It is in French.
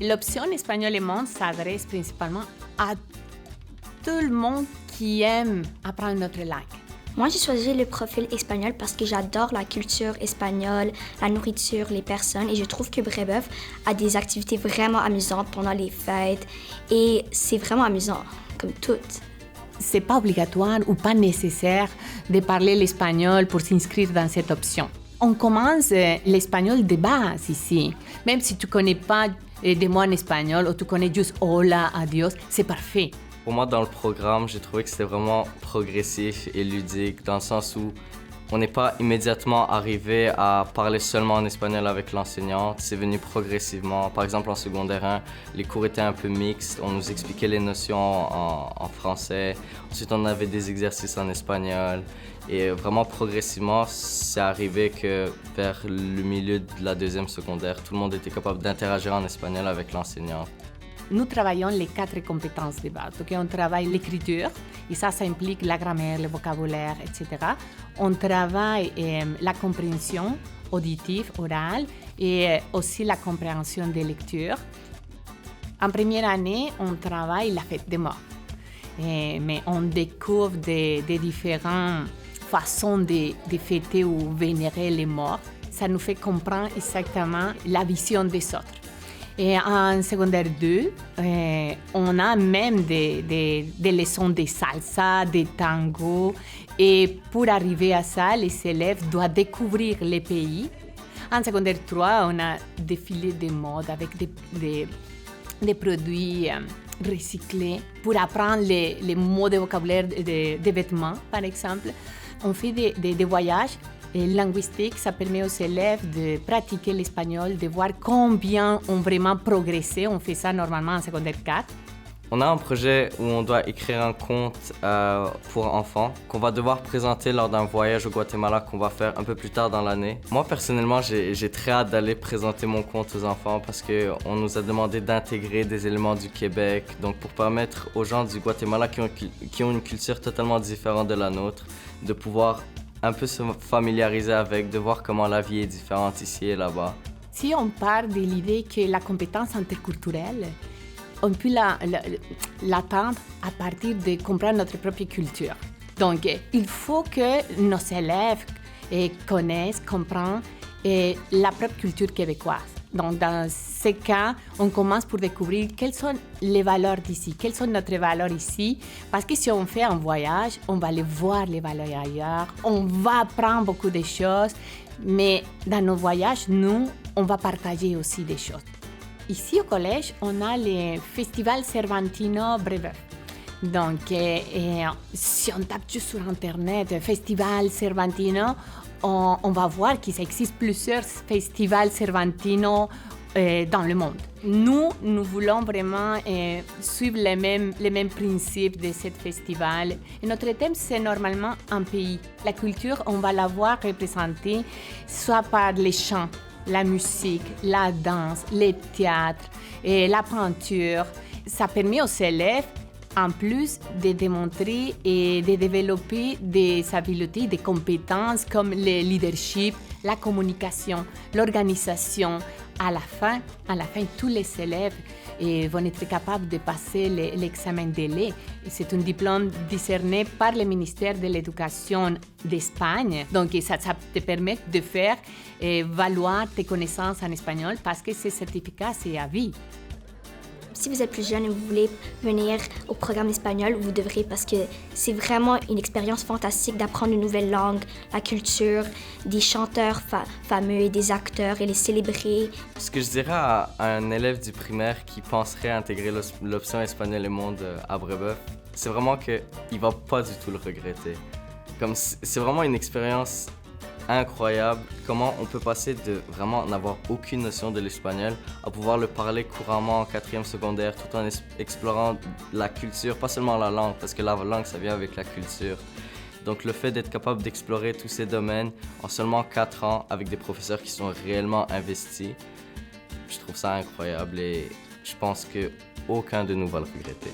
L'option Espagnol et Monde s'adresse principalement à tout le monde qui aime apprendre notre langue. Moi, j'ai choisi le profil espagnol parce que j'adore la culture espagnole, la nourriture, les personnes et je trouve que Brébeuf a des activités vraiment amusantes pendant les fêtes et c'est vraiment amusant, comme toutes. C'est pas obligatoire ou pas nécessaire de parler l'espagnol pour s'inscrire dans cette option. On commence l'espagnol de base ici. Même si tu connais pas des mots en espagnol ou tu connais juste hola, adios, c'est parfait. Pour moi, dans le programme, j'ai trouvé que c'était vraiment progressif et ludique, dans le sens où on n'est pas immédiatement arrivé à parler seulement en espagnol avec l'enseignante. C'est venu progressivement. Par exemple, en secondaire 1, les cours étaient un peu mixtes. On nous expliquait les notions en français. Ensuite, on avait des exercices en espagnol. Et vraiment, progressivement, c'est arrivé que vers le milieu de la deuxième secondaire, tout le monde était capable d'interagir en espagnol avec l'enseignante. Nous travaillons les 4 compétences de base. Donc, on travaille l'écriture, et ça implique la grammaire, le vocabulaire, etc. On travaille la compréhension auditive, orale, et aussi la compréhension des lectures. En première année, on travaille la fête des morts. Mais on découvre des différentes façons de fêter ou vénérer les morts. Ça nous fait comprendre exactement la vision des autres. Et en secondaire 2, on a même des leçons de salsa, de tango. Et pour arriver à ça, les élèves doivent découvrir les pays. En secondaire 3, on a des filets de mode avec des produits recyclés pour apprendre les mots de vocabulaire des vêtements, par exemple. On fait des voyages. Et linguistique, ça permet aux élèves de pratiquer l'espagnol, de voir combien ont vraiment progressé. On fait ça normalement en secondaire 4. On a un projet où on doit écrire un conte pour enfants qu'on va devoir présenter lors d'un voyage au Guatemala qu'on va faire un peu plus tard dans l'année. Moi, personnellement, j'ai très hâte d'aller présenter mon conte aux enfants parce qu'on nous a demandé d'intégrer des éléments du Québec, donc pour permettre aux gens du Guatemala qui ont une culture totalement différente de la nôtre de pouvoir un peu se familiariser avec, de voir comment la vie est différente ici et là-bas. Si on part de l'idée que la compétence interculturelle, on peut l'atteindre à partir de comprendre notre propre culture. Donc, il faut que nos élèves connaissent, comprennent la propre culture québécoise. Donc, dans ce cas, on commence pour découvrir quelles sont les valeurs d'ici, quelles sont notre valeurs ici. Parce que si on fait un voyage, on va aller voir les valeurs ailleurs, on va apprendre beaucoup de choses. Mais dans nos voyages, nous, on va partager aussi des choses. Ici au collège, on a le Festival Cervantino Brébeuf. Donc, si on tape juste sur Internet, Festival Cervantino, on va voir qu'il existe plusieurs festivals Cervantino dans le monde. Nous voulons vraiment suivre les mêmes principes de ce festival. Et notre thème, c'est normalement un pays. La culture, on va la voir représentée soit par les chants, la musique, la danse, le théâtre, et la peinture. Ça permet aux élèves en plus de démontrer et de développer des habiletés, des compétences comme le leadership, la communication, l'organisation. À la fin, tous les élèves vont être capables de passer l'examen d'ELE. C'est un diplôme décerné par le ministère de l'Éducation d'Espagne. Donc, ça te permet de faire valoir tes connaissances en espagnol parce que ce certificat, c'est à vie. Si vous êtes plus jeune et vous voulez venir au programme espagnol, vous devrez parce que c'est vraiment une expérience fantastique d'apprendre une nouvelle langue, la culture, des chanteurs fameux et des acteurs et les célébrer. Ce que je dirais à un élève du primaire qui penserait intégrer l'option Espagnol et Monde à Brébeuf, c'est vraiment qu'il ne va pas du tout le regretter. C'est vraiment une expérience incroyable, comment on peut passer de vraiment n'avoir aucune notion de l'espagnol à pouvoir le parler couramment en 4e secondaire tout en explorant la culture, pas seulement la langue, parce que la langue ça vient avec la culture. Donc le fait d'être capable d'explorer tous ces domaines en seulement 4 ans avec des professeurs qui sont réellement investis, je trouve ça incroyable et je pense qu'aucun de nous va le regretter.